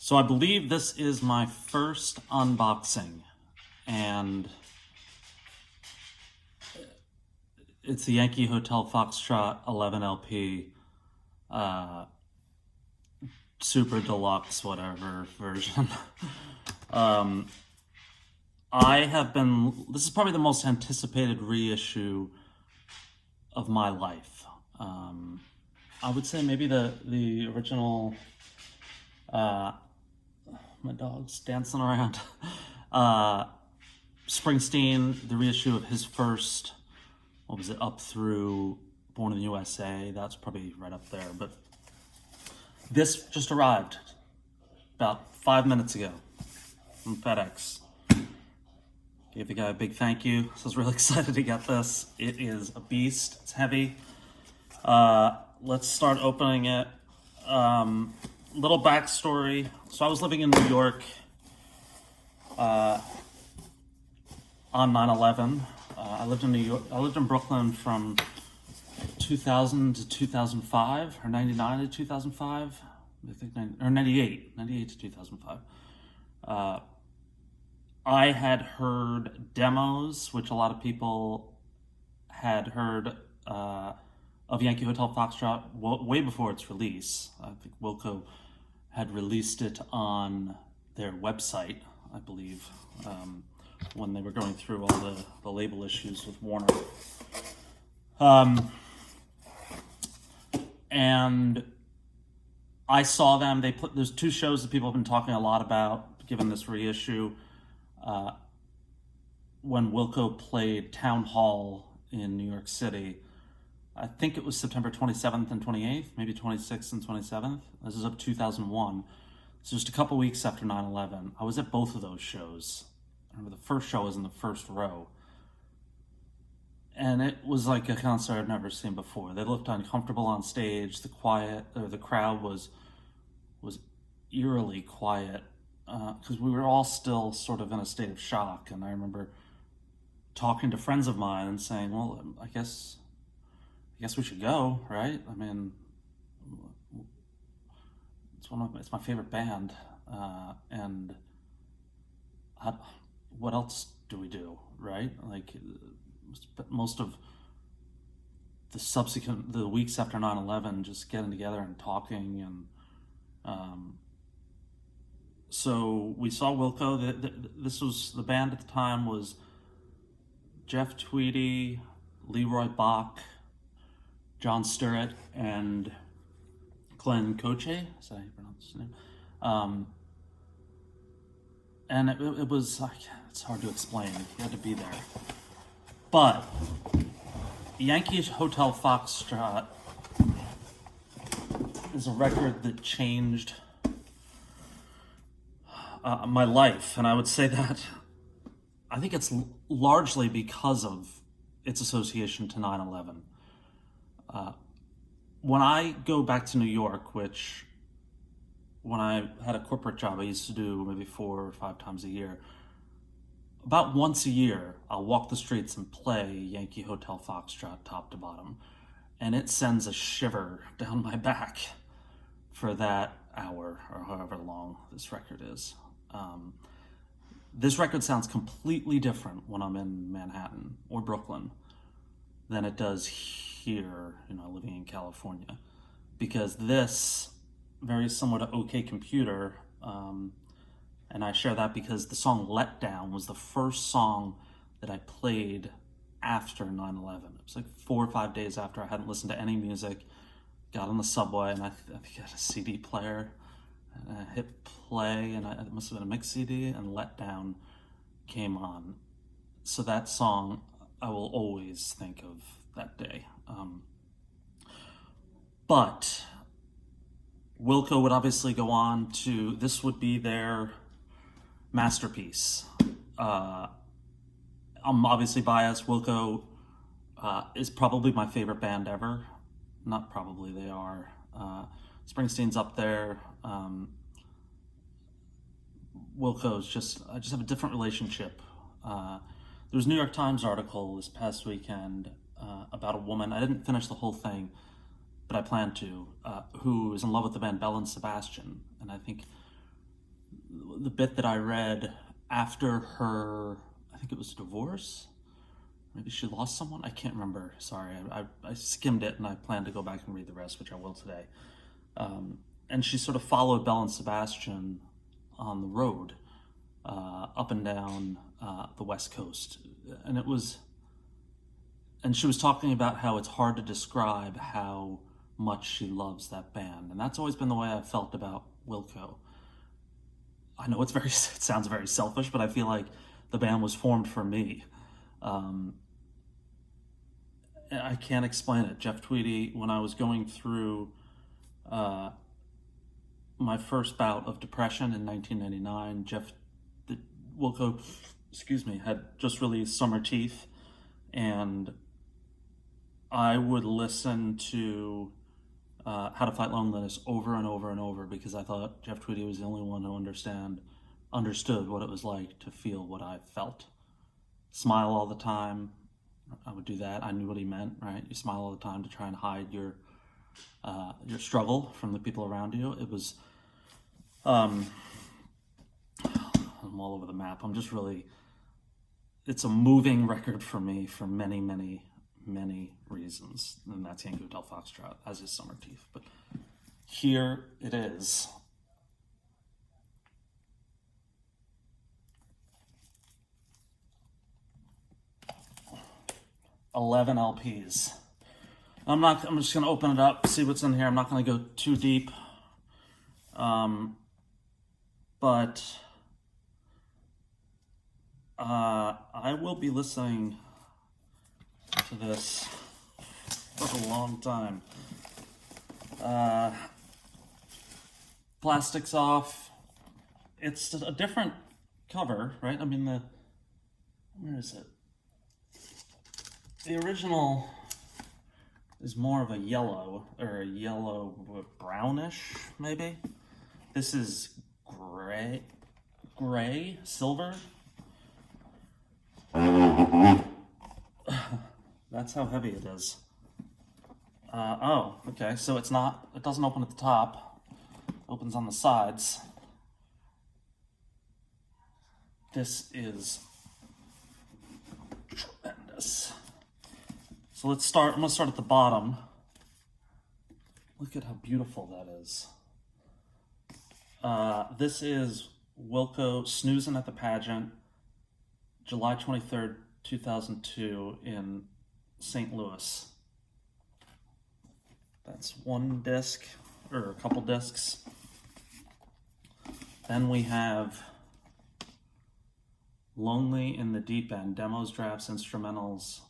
So I believe this is my first unboxing, and it's the Yankee Hotel Foxtrot 11 LP, Super Deluxe, whatever version. This is probably the most anticipated reissue of my life. I would say maybe the original, my dog's dancing around. Springsteen, the reissue of his first, what was it, up through Born in the USA. That's probably right up there. But this just arrived about 5 minutes ago from FedEx. Gave the guy a big thank you. So I was really excited to get this. It is a beast. It's heavy. Let's start opening it. Little backstory. So I was living in New York on 9/11. I lived in New York. I lived in Brooklyn from 2000 to 2005, or 99 to 2005. I think 98 to 2005. I had heard demos, which a lot of people had heard of Yankee Hotel Foxtrot way before its release. I think Wilco had released it on their website, I believe, when they were going through all the label issues with Warner. And I saw them. There's two shows that people have been talking a lot about, given this reissue. When Wilco played Town Hall in New York City, I think it was September 27th and 28th, maybe 26th and 27th. This is of 2001. So just a couple weeks after 9/11. I was at both of those shows. I remember the first show was in the first row. And it was like a concert I've never seen before. They looked uncomfortable on stage. The crowd was eerily quiet, because we were all still sort of in a state of shock. And I remember talking to friends of mine and saying, well, I guess we should go, right? I mean, it's my favorite band, and what else do we do, right? Like, most of the weeks after 9/11, just getting together and talking, and so we saw Wilco. This was the band at the time was Jeff Tweedy, Leroy Bach, John Sturrett, and Glenn Coche. Is that how you pronounce his name? And it was like, it's hard to explain. You had to be there. But Yankee Hotel Foxtrot is a record that changed my life, and I would say that I think it's largely because of its association to 9/11. When I go back to New York, which when I had a corporate job, I used to do maybe 4 or 5 times a year, about once a year, I'll walk the streets and play Yankee Hotel Foxtrot top to bottom, and it sends a shiver down my back for that hour or however long this record is. This record sounds completely different when I'm in Manhattan or Brooklyn than it does here, living in California, because this, very similar to OK Computer, and I share that because the song Let Down was the first song that I played after 9/11. It was like 4 or 5 days after I hadn't listened to any music, got on the subway, and I think I had a CD player, and I hit play, and it must have been a mix CD, and Let Down came on. So that song, I will always think of that day. But Wilco would obviously go on to, this would be their masterpiece. I'm obviously biased. Wilco is probably my favorite band ever. Not probably, they are. Springsteen's up there. Wilco's I just have a different relationship. There was a New York Times article this past weekend about a woman. I didn't finish the whole thing, but I plan to, who is in love with the band Belle and Sebastian. And I think the bit that I read after her, I think it was a divorce. Maybe she lost someone. I can't remember. Sorry, I skimmed it and I plan to go back and read the rest, which I will today. And she sort of followed Belle and Sebastian on the road up and down the West Coast, and she was talking about how it's hard to describe how much she loves that band, and that's always been the way I've felt about Wilco. I know it sounds very selfish, but I feel like the band was formed for me. I can't explain it. Jeff Tweedy, when I was going through my first bout of depression in 1999, Wilco, had just released Summer Teeth, and I would listen to How to Fight Loneliness over and over and over because I thought Jeff Tweedy was the only one who understood what it was like to feel what I felt. Smile all the time. I would do that. I knew what he meant, right? You smile all the time to try and hide your struggle from the people around you. It was, I'm all over the map. It's a moving record for me for many, many, many reasons. And that's Yankee Hotel Foxtrot, as is Summer Teeth. But here it is. $11 LPs. I'm just gonna open it up, see what's in here. I'm not gonna go too deep. But I will be listening to this for a long time. Plastic's off. It's a different cover, right? I mean, where is it? The original is more of a yellow, or a yellow brownish, maybe. This is gray, silver. That's how heavy it is. Oh, okay, so it doesn't open at the top. It opens on the sides. This is tremendous. So I'm gonna start at the bottom. Look at how beautiful that is. This is Wilco Snoozin' at the Pageant, July 23rd, 2002 in St. Louis. That's one disc, or a couple discs. Then we have Lonely in the Deep End, demos, drafts, instrumentals.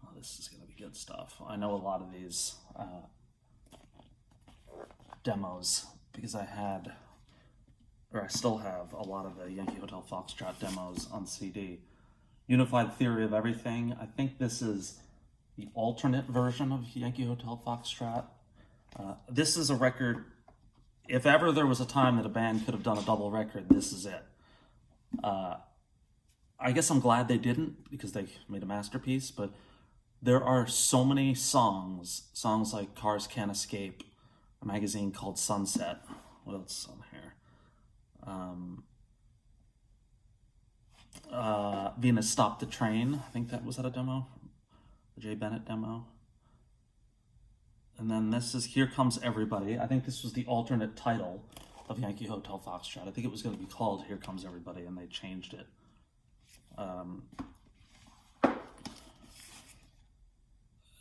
Oh, this is gonna be good stuff. I know a lot of these demos because I still have a lot of the Yankee Hotel Foxtrot demos on CD. Unified Theory of Everything. I think this is the alternate version of Yankee Hotel Foxtrot. This is a record, if ever there was a time that a band could have done a double record, this is it. I guess I'm glad they didn't because they made a masterpiece, but there are so many songs like Cars Can't Escape, a magazine called Sunset. What else is on here? Venus Stopped the Train. I think was that a demo? The Jay Bennett demo. And then this is Here Comes Everybody. I think this was the alternate title of Yankee Hotel Foxtrot. I think it was going to be called Here Comes Everybody, and they changed it.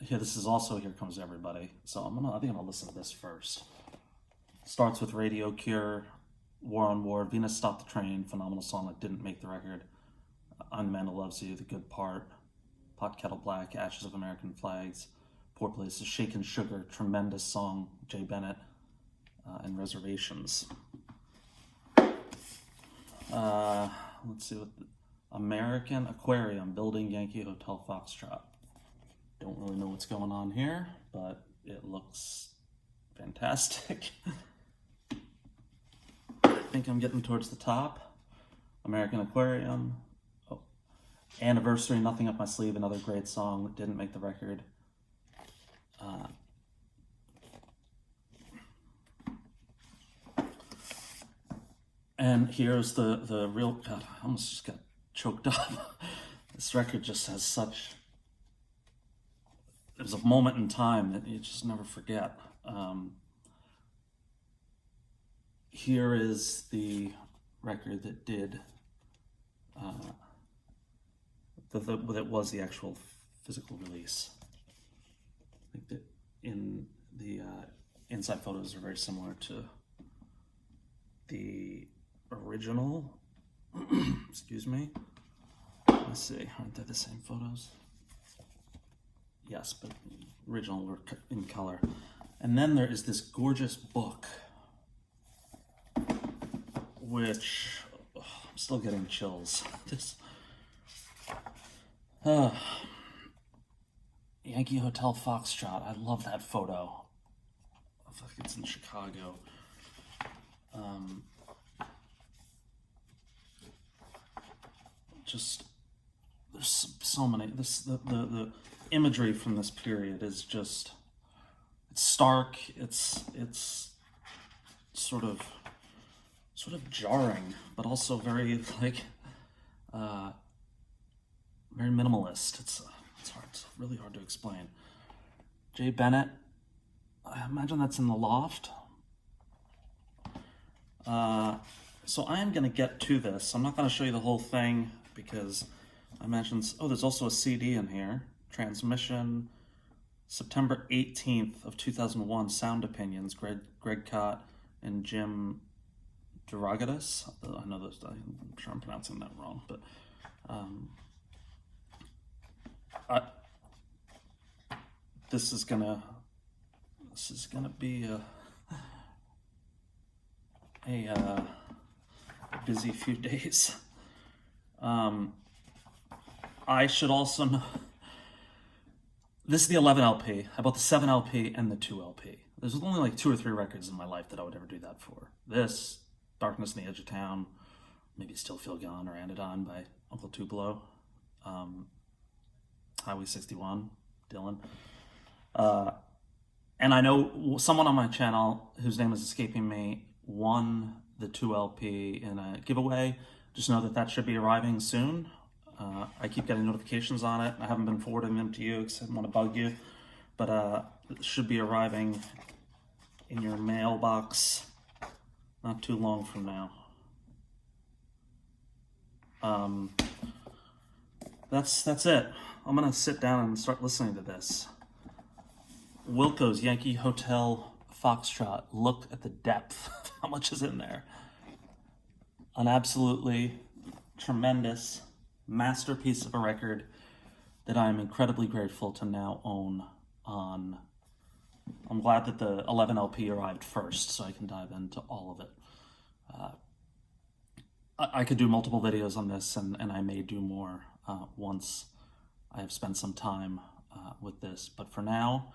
Here, this is also Here Comes Everybody. So I think I'm gonna listen to this first. Starts with Radio Cure, War on War, Venus Stopped the Train, phenomenal song that didn't make the record. I'm the Man Who Loves You, The Good Part, Pot Kettle Black, Ashes of American Flags, Poor Places, Shaken Sugar, tremendous song, Jay Bennett, and Reservations. Let's see American Aquarium, Building Yankee Hotel Foxtrot. Don't really know what's going on here, but it looks fantastic. I think I'm getting towards the top. American Aquarium. Oh. Anniversary, Nothing Up My Sleeve, another great song that didn't make the record. And here's the real, God, I almost just got choked up. This record just has such, it was a moment in time that you just never forget. Here is the record that did, that was the actual physical release. I think that in the inside photos are very similar to the original. Excuse me. Let's see, aren't they the same photos? Yes, but original were in color. And then there is this gorgeous book, which I'm still getting chills. This Yankee Hotel Foxtrot. I love that photo. I feel like it's in Chicago. Just there's so many. The imagery from this period is just, it's stark. It's sort of jarring, but also very very minimalist. It's hard. It's really hard to explain. Jay Bennett. I imagine that's in the loft. So I am going to get to this. I'm not going to show you the whole thing because I mentioned, there's also a CD in here. Transmission, September 18th of 2001, Sound Opinions, Greg Cott and Jim Derogatis. I know this, I'm sure I'm pronouncing that wrong, but this is gonna be a busy few days. I should also know, this is the 11 LP. I bought the 7 LP and the 2 LP. There's only like 2 or 3 records in my life that I would ever do that for. This, Darkness on the Edge of Town, maybe Still Feel Gone or Anodyne by Uncle Tupelo, Highway 61, Dylan. And I know someone on my channel, whose name is escaping me, won the 2 LP in a giveaway. Just know that should be arriving soon. I keep getting notifications on it. I haven't been forwarding them to you because I didn't want to bug you. But it should be arriving in your mailbox not too long from now. That's it. I'm going to sit down and start listening to this. Wilco's Yankee Hotel Foxtrot. Look at the depth of how much is in there. An absolutely tremendous masterpiece of a record that I'm incredibly grateful to now own on. I'm glad that the 11 LP arrived first so I can dive into all of it. I could do multiple videos on this, and I may do more once I have spent some time with this. But for now,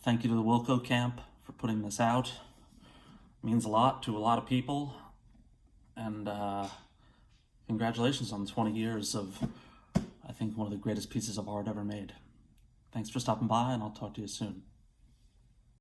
thank you to the Wilco camp for putting this out. It means a lot to a lot of people. And congratulations on 20 years of, I think, one of the greatest pieces of art ever made. Thanks for stopping by, and I'll talk to you soon.